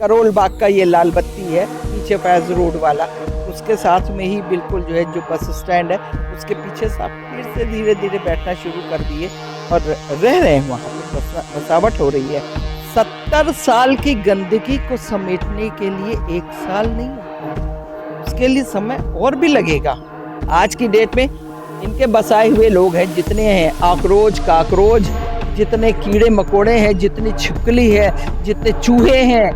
करोल बाग का ये लाल बत्ती है पीछे फैज रोड वाला, उसके साथ में ही बिल्कुल जो है जो बस स्टैंड है उसके पीछे से आप फिर से धीरे धीरे बैठना शुरू कर दिए और रह रहे हैं वहाँ पे, बसावट हो रही है। 70 साल की गंदगी को समेटने के लिए एक साल नहीं होता है, उसके लिए समय और भी लगेगा। आज की डेट में इनके बसाए हुए लोग हैं जितने हैं, आक्रोच काकरोच, जितने कीड़े मकोड़े हैं, जितनी छिपकली है, जितने चूहे हैं,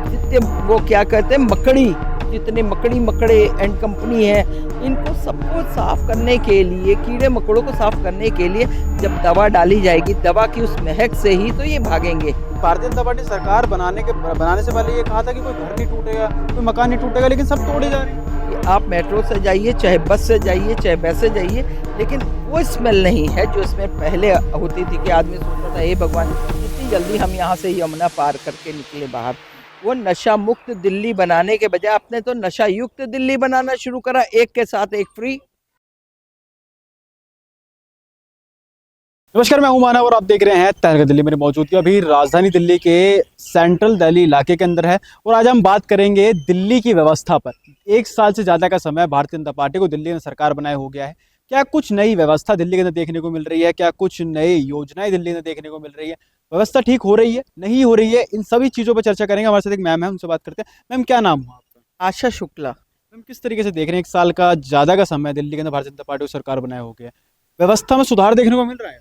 जितने वो क्या कहते हैं मकड़ी, जितने मकड़ी मकड़े एंड कंपनी है, इनको सबको साफ करने के लिए, कीड़े मकोड़ों को साफ करने के लिए जब दवा डाली जाएगी, दवा की उस महक से ही तो ये भागेंगे। भारतीय जनता पार्टी सरकार बनाने से पहले ये कहा था कि कोई घर नहीं टूटेगा, कोई मकान नहीं टूटेगा, लेकिन सब तोड़े जा रहे हैं। आप मेट्रो से जाइए, चाहे बस से जाइए, चाहे बस से जाइए, लेकिन वो स्मेल नहीं है जो इसमें पहले होती थी कि आदमी सोचता था हे भगवान कितनी जल्दी हम यहाँ से यमुना पार करके निकले बाहर। वो नशा मुक्त दिल्ली बनाने के बजाय आपने तो नशा युक्त दिल्ली बनाना शुरू करा, एक के साथ एक फ्री। नमस्कार, मैं हूं मानव और आप देख रहे हैं तहलका दिल्ली। मेरी मौजूदगी अभी राजधानी दिल्ली के सेंट्रल दिल्ली इलाके के अंदर है और आज हम बात करेंगे दिल्ली की व्यवस्था पर। एक साल से ज़्यादा का समय भारतीय जनता पार्टी को दिल्ली में सरकार बनाए हो गया है। क्या कुछ नई व्यवस्था दिल्ली के अंदर देखने को मिल रही है? क्या कुछ नई योजनाएं दिल्ली में देखने को मिल रही है? व्यवस्था ठीक हो रही है, नहीं हो रही है? इन सभी चीज़ों पर चर्चा करेंगे। हमारे साथ एक मैम है, उनसे बात करते हैं। मैम, क्या नाम हुआ आपका? आशा शुक्ला। मैम, किस तरीके से देख रहे हैं, एक साल का ज़्यादा का समय दिल्ली के अंदर भारतीय जनता पार्टी को सरकार बनाए हो गया है, व्यवस्था में सुधार देखने को मिल रहा है?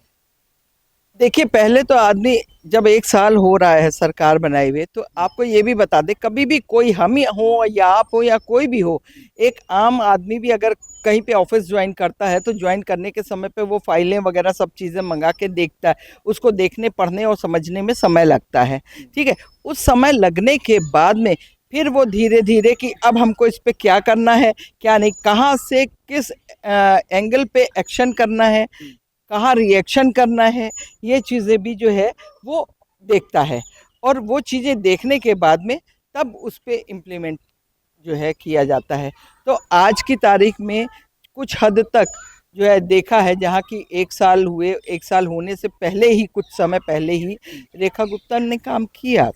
देखिए, पहले तो आदमी जब एक साल हो रहा है सरकार बनाए हुए, तो आपको ये भी बता दे, कभी भी कोई हम ही हो या आप हो या कोई भी हो, एक आम आदमी भी अगर कहीं पे ऑफिस ज्वाइन करता है तो ज्वाइन करने के समय पे वो फाइलें वगैरह सब चीज़ें मंगा के देखता है, उसको देखने पढ़ने और समझने में समय लगता है। ठीक है, उस समय लगने के बाद में फिर वो धीरे धीरे कि अब हमको इस पे क्या करना है क्या नहीं, कहाँ से किस एंगल पे एक्शन करना है, कहाँ रिएक्शन करना है, ये चीज़ें भी जो है वो देखता है और वो चीज़ें देखने के बाद में तब उस पे इम्प्लीमेंट जो है किया जाता है। तो आज की तारीख में कुछ हद तक जो है देखा है, जहाँ की एक साल हुए, एक साल होने से पहले ही, कुछ समय पहले ही रेखा गुप्ता ने काम किया,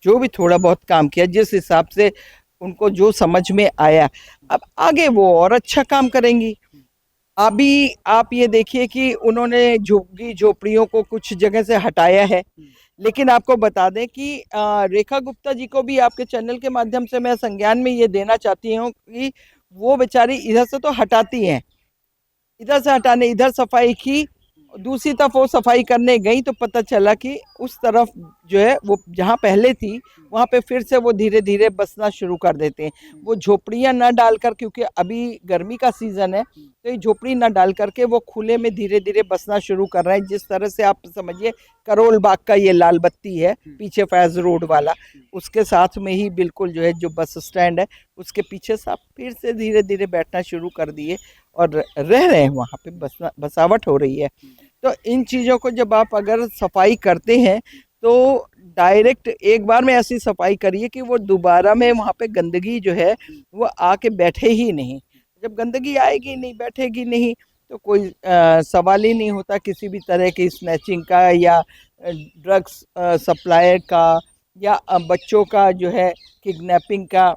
जो भी थोड़ा बहुत काम किया जिस हिसाब से उनको जो समझ में आया, अब आगे वो और अच्छा काम करेंगी। अभी आप ये देखिए कि उन्होंने झुग्गी झोपड़ियों को कुछ जगह से हटाया है, लेकिन आपको बता दें कि रेखा गुप्ता जी को भी आपके चैनल के माध्यम से मैं संज्ञान में ये देना चाहती हूँ कि वो बेचारी इधर से तो हटाती हैं, इधर से हटाने इधर सफाई की, दूसरी तरफ वो सफाई करने गई तो पता चला कि उस तरफ जो है वो जहाँ पहले थी वहाँ पे फिर से वो धीरे धीरे बसना शुरू कर देते हैं। वो झोपड़ियाँ ना डालकर, क्योंकि अभी गर्मी का सीज़न है, तो ये झोपड़ी ना डाल करके वो खुले में धीरे धीरे बसना शुरू कर रहे हैं। जिस तरह से आप समझिए करोल बाग का ये लाल बत्ती है पीछे फैज रोड वाला, उसके साथ में ही बिल्कुल जो है जो बस स्टैंड है उसके पीछे से आप फिर से धीरे धीरे बैठना शुरू कर दिए और रह रहे हैं वहाँ पे, बसावट हो रही है। तो इन चीज़ों को जब आप अगर सफाई करते हैं तो डायरेक्ट एक बार में ऐसी सफाई करिए कि वो दोबारा में वहाँ पे गंदगी जो है वो आके बैठे ही नहीं। जब गंदगी आएगी नहीं, बैठेगी नहीं, तो कोई सवाल ही नहीं होता किसी भी तरह की स्नैचिंग का या ड्रग्स सप्लायर का या बच्चों का जो है किडनैपिंग का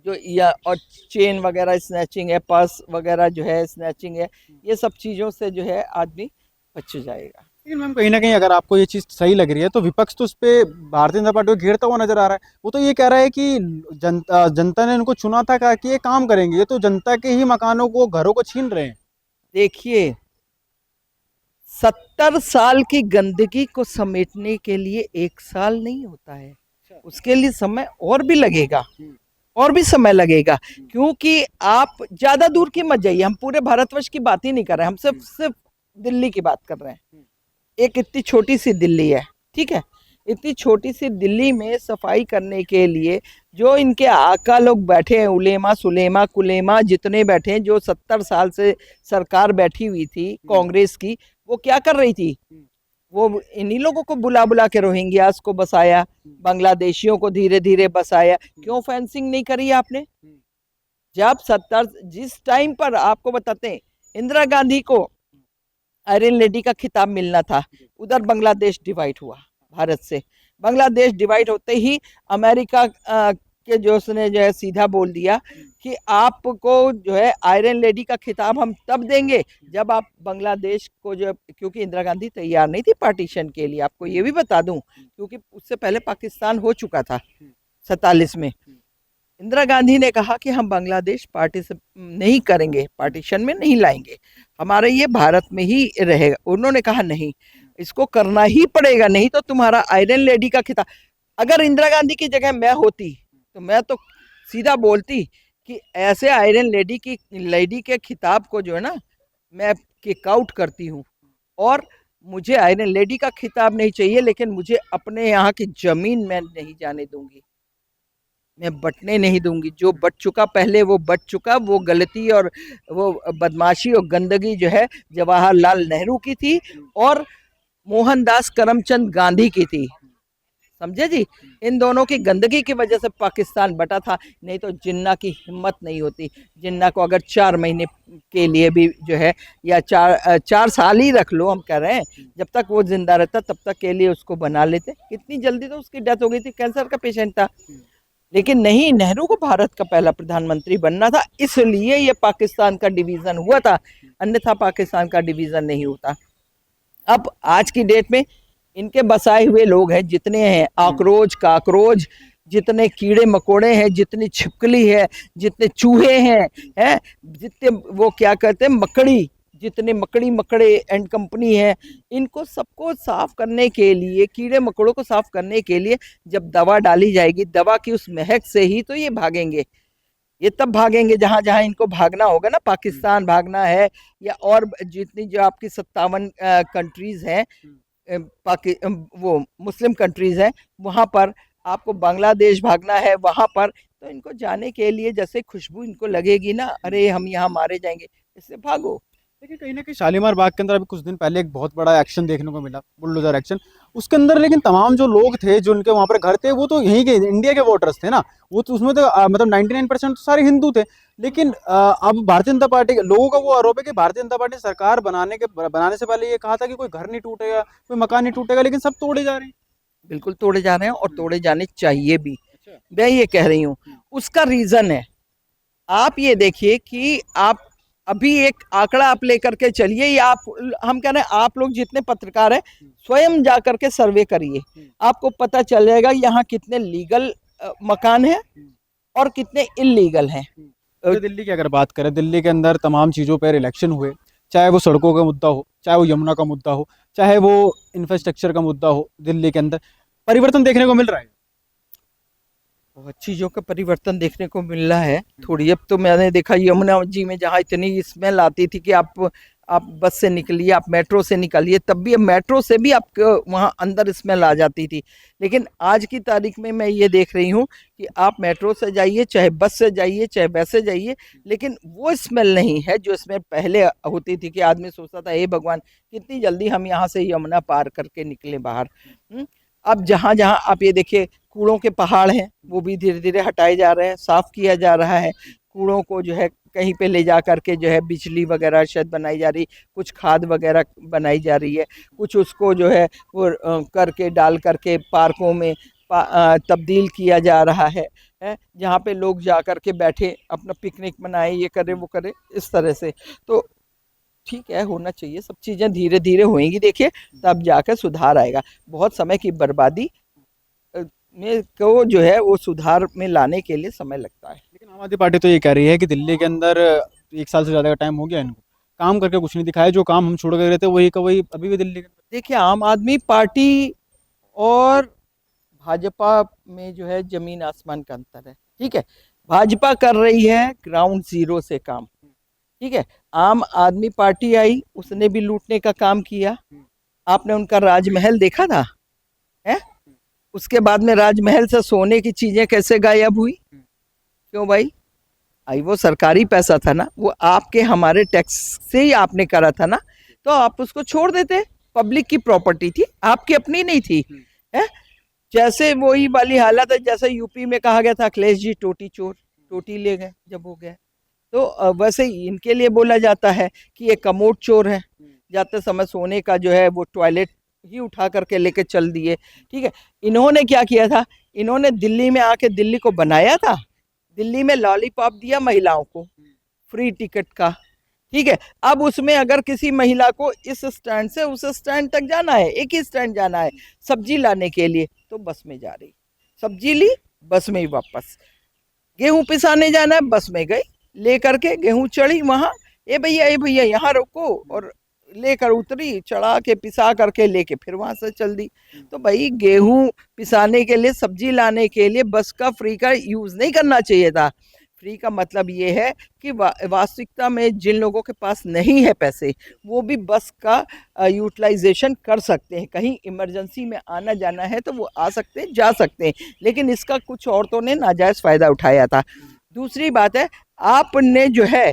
जो, या और चेन वगैरह स्नैचिंग है, पर्स वगैरह जो है स्नैचिंग है, ये सब चीज़ों से जो है आदमी बच जाएगा। लेकिन मैम, कहीं ना कहीं अगर आपको ये चीज़ सही लग रही है तो विपक्ष तो उस पर भारतीय जनता पार्टी को घेरता हुआ नजर आ रहा है। वो तो ये कह रहा है कि जनता ने उनको चुना था, कहा कि ये काम करेंगे, ये तो जनता के ही मकानों को, घरों को छीन रहे हैं। देखिए, 70 साल की गंदगी को समेटने के लिए एक साल नहीं होता है, उसके लिए समय और भी लगेगा, और भी समय लगेगा, क्योंकि आप ज़्यादा दूर की मत जाइए। हम पूरे भारतवर्ष की बात ही नहीं कर रहे हैं, हम सिर्फ सिर्फ दिल्ली की बात कर रहे हैं। एक इतनी छोटी सी दिल्ली है, ठीक है, इतनी छोटी सी दिल्ली में सफाई करने के लिए जो इनके आका लोग बैठे हैं, उलेमा सुलेमा कुलेमा जितने बैठे हैं, जो 70 साल से सरकार बैठी हुई थी कांग्रेस की, वो क्या कर रही थी? वो इन्हीं लोगों को बुला बुला के रोहिंग्यास को बसाया, बांग्लादेशियों को धीरे धीरे बसाया। क्यों फेंसिंग नहीं करी आपने? जब 70 जिस टाइम पर आपको बताते हैं इंदिरा गांधी को आयरन लेडी का खिताब मिलना था, उधर बांग्लादेश डिवाइड हुआ भारत से, बांग्लादेश डिवाइड होते ही अमेरिका के जो उसने जो है सीधा बोल दिया कि आपको जो है आयरन लेडी का खिताब हम तब देंगे जब आप बांग्लादेश को जो, क्योंकि इंदिरा गांधी तैयार नहीं थी पार्टीशन के लिए, आपको ये भी बता दूं, क्योंकि उससे पहले पाकिस्तान हो चुका था 47 में। इंदिरा गांधी ने कहा कि हम बांग्लादेश पार्टी से नहीं करेंगे, पार्टीशन में नहीं लाएंगे, हमारे ये भारत में ही रहेगा। उन्होंने कहा नहीं, इसको करना ही पड़ेगा, नहीं तो तुम्हारा आयरन लेडी का खिताब। अगर इंदिरा गांधी की जगह मैं होती तो मैं तो सीधा बोलती कि ऐसे आयरन लेडी के खिताब को जो है ना, मैं किक आउट करती हूँ, और मुझे आयरन लेडी का खिताब नहीं चाहिए, लेकिन मुझे अपने यहाँ की जमीन में नहीं जाने दूंगी, मैं बटने नहीं दूंगी। जो बट चुका पहले वो बट चुका, वो गलती और वो बदमाशी और गंदगी जो है जवाहरलाल नेहरू की थी और मोहनदास करमचंद गांधी की थी, समझे जी। इन दोनों की गंदगी की वजह से पाकिस्तान बटा था, नहीं तो जिन्ना की हिम्मत नहीं होती। जिन्ना को अगर 4 महीने के लिए भी जो है, या 4 साल ही रख लो, हम कह रहे हैं, जब तक वो जिंदा रहता तब तक के लिए उसको बना लेते। कितनी जल्दी तो उसकी डेथ हो गई थी, कैंसर का पेशेंट था। लेकिन नहीं, नेहरू को भारत का पहला प्रधानमंत्री बनना था, इसलिए ये पाकिस्तान का डिवीजन हुआ था, अन्यथा पाकिस्तान का डिवीजन नहीं होता। अब आज की डेट में इनके बसाए हुए लोग हैं जितने हैं, आक्रोच काकरोच, जितने कीड़े मकोड़े हैं, जितनी छिपकली है, जितने चूहे हैं, जितने वो क्या कहते हैं मकड़ी, जितने मकड़ी मकड़े एंड कंपनी है, इनको सबको साफ करने के लिए, कीड़े मकोड़ों को साफ करने के लिए जब दवा डाली जाएगी, दवा की उस महक से ही तो ये भागेंगे। ये तब भागेंगे जहां जहां इनको भागना होगा ना, पाकिस्तान भागना है, या और जितनी जो आपकी 57 कंट्रीज हैं, वो मुस्लिम कंट्रीज हैं, वहां पर आपको बांग्लादेश भागना है, वहां पर तो इनको जाने के लिए जैसे खुशबू इनको लगेगी ना, अरे हम यहाँ मारे जाएंगे, इससे भागो। देखिए कहीं ना कहीं शालीमार बाग के अंदर अभी कुछ दिन पहले एक बहुत बड़ा एक्शन देखने को मिला, बुलडोजर एक्शन। उसके अंदर लेकिन तमाम जो लोग थे जो उनके वहां पर घर थे, वो तो यहीं के इंडिया के वोटर्स थे ना। वो तो उसमें तो मतलब 99% तो सारे हिंदू थे। लेकिन अब भारतीय जनता पार्टी के लोगों का वो आरोप है कि भारतीय जनता पार्टी सरकार बनाने से पहले ये कहा था कि कोई घर नहीं टूटेगा, कोई मकान नहीं टूटेगा, लेकिन सब तोड़े जा रहे हैं। बिल्कुल तोड़े जा रहे हैं और तोड़े जाने चाहिए भी, अच्छा। मैं ये कह रही हूँ। उसका रीजन है, आप ये देखिए कि आप अभी एक आंकड़ा आप लेकर के चलिए, या आप, हम कह रहे हैं आप लोग जितने पत्रकार हैं स्वयं जा करके सर्वे करिए, आपको पता चल जाएगा यहाँ कितने लीगल मकान हैं और कितने इलीगल हैं। तो दिल्ली की अगर बात करें, दिल्ली के अंदर तमाम चीज़ों पर इलेक्शन हुए, चाहे वो सड़कों का मुद्दा हो, चाहे वो यमुना का मुद्दा हो, चाहे वो इंफ्रास्ट्रक्चर का मुद्दा हो, दिल्ली के अंदर परिवर्तन देखने को मिल रहा है। बहुत चीजों का परिवर्तन देखने को मिल रहा है। थोड़ी अब तो मैंने देखा यमुना जी में जहाँ इतनी स्मेल आती थी कि आप बस से निकलिए, आप मेट्रो से निकलिए, तब भी मेट्रो से भी आपको वहाँ अंदर स्मेल आ जाती थी। लेकिन आज की तारीख में मैं ये देख रही हूँ कि आप मेट्रो से जाइए, चाहे बस से जाइए, चाहे वैसे जाइए, लेकिन वो स्मेल नहीं है जो स्मेल पहले होती थी कि आदमी सोचता था हे भगवान कितनी जल्दी हम यहाँ से यमुना पार करके निकले बाहर। अब जहाँ जहाँ आप ये देखिए कूड़ों के पहाड़ हैं, वो भी धीरे धीरे हटाए जा रहे हैं, साफ किया जा रहा है। कूड़ों को जो है कहीं पे ले जा करके जो है बिजली वगैरह शायद बनाई जा रही, कुछ खाद वगैरह बनाई जा रही है, कुछ उसको जो है वो करके डाल करके पार्कों में तब्दील किया जा रहा है, जहाँ पे लोग जा करके बैठे अपना पिकनिक मनाए, ये करे वो करे, इस तरह से। तो ठीक है, होना चाहिए, सब चीज़ें धीरे धीरे होंगी, देखिए तब जाकर सुधार आएगा। बहुत समय की बर्बादी में को जो है वो सुधार में लाने के लिए समय लगता है। लेकिन आम आदमी पार्टी तो ये कह रही है कि दिल्ली के अंदर 1 साल से ज़्यादा का टाइम हो गया इनको, काम करके कुछ नहीं दिखाया, जो काम हम छोड़ कर गए थे वही का वही अभी भी दिल्ली के अंदर। देखिए आम आदमी पार्टी और भाजपा में जो है जमीन आसमान का अंतर है, ठीक है। भाजपा कर रही है ग्राउंड जीरो से काम, ठीक है। आम आदमी पार्टी आई, उसने भी लूटने का काम किया। आपने उनका राजमहल देखा था, है? उसके बाद में राजमहल से सोने की चीजें कैसे गायब हुई? क्यों भाई? आई वो सरकारी पैसा था ना, वो आपके हमारे टैक्स से ही आपने करा था ना, तो आप उसको छोड़ देते। पब्लिक की प्रॉपर्टी थी, आपकी अपनी नहीं थी, है? जैसे वही वाली हालत है जैसे यूपी में कहा गया था अखिलेश जी टोटी चोर, टोटी ले गए जब हो गया। तो वैसे ही इनके लिए बोला जाता है कि ये कमोड चोर है, जाते समय सोने का जो है वो टॉयलेट ही उठा करके लेके चल दिए। ठीक है, इन्होंने क्या किया था, इन्होंने दिल्ली में आके दिल्ली को बनाया था, दिल्ली में लॉलीपॉप दिया महिलाओं को फ्री टिकट का। ठीक है, अब उसमें अगर किसी महिला को इस स्टैंड से उस स्टैंड तक जाना है, एक ही स्टैंड जाना है सब्जी लाने के लिए, तो बस में जा रही, सब्जी ली बस में ही वापस। गेहूं पिसाने जाना है, बस में गई, लेकर के गेहूं चढ़ी वहां, ए भैया यहाँ रुको, और लेकर उतरी, चढ़ा के पिसा करके लेके फिर वहां से चल दी। तो भाई गेहूं पिसाने के लिए, सब्जी लाने के लिए बस का फ्री का यूज नहीं करना चाहिए था। फ्री का मतलब ये है कि वास्तविकता में जिन लोगों के पास नहीं है पैसे, वो भी बस का यूटिलाइजेशन कर सकते हैं, कहीं इमरजेंसी में आना जाना है तो वो आ सकते हैं, जा सकते हैं, लेकिन इसका कुछ औरतों ने नाजायज फायदा उठाया था। दूसरी बात है, आपने जो है,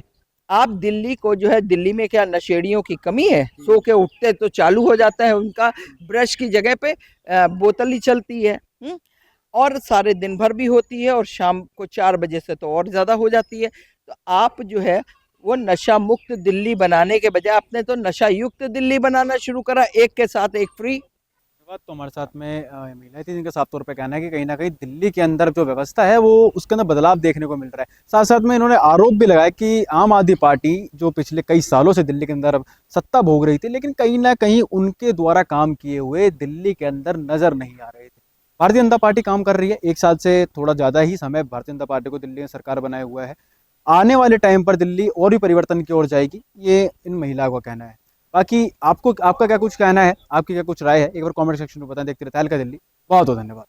आप दिल्ली को जो है, दिल्ली में क्या नशेड़ियों की कमी है? सो के उठते तो चालू हो जाता है उनका, ब्रश की जगह पे बोतल ही चलती है। और सारे दिन भर भी होती है, और शाम को 4 बजे से तो और ज्यादा हो जाती है। तो आप जो है वो नशा मुक्त दिल्ली बनाने के बजाय आपने तो नशा युक्त दिल्ली बनाना शुरू करा, एक के साथ एक फ्री। बात तो हमारे साथ में महिलाएं थी जिनका साफ तौर पे कहना है कि कहीं ना कहीं दिल्ली के अंदर जो व्यवस्था है वो उसके अंदर बदलाव देखने को मिल रहा है। साथ साथ में इन्होंने आरोप भी लगाया कि आम आदमी पार्टी जो पिछले कई सालों से दिल्ली के अंदर सत्ता भोग रही थी, लेकिन कहीं ना कहीं उनके द्वारा काम किए हुए दिल्ली के अंदर नजर नहीं आ रहे थे। भारतीय जनता पार्टी काम कर रही है, 1 साल से थोड़ा ज़्यादा ही समय भारतीय जनता पार्टी को दिल्ली में सरकार बनाए हुआ है। आने वाले टाइम पर दिल्ली और भी परिवर्तन की ओर जाएगी, ये इन महिलाओं का कहना है। बाकी आपको, आपका क्या कुछ कहना है, आपकी क्या कुछ राय है, एक बार कमेंट सेक्शन में बताएं। देखते रहते हैं हल्का दिल्ली। बहुत बहुत धन्यवाद।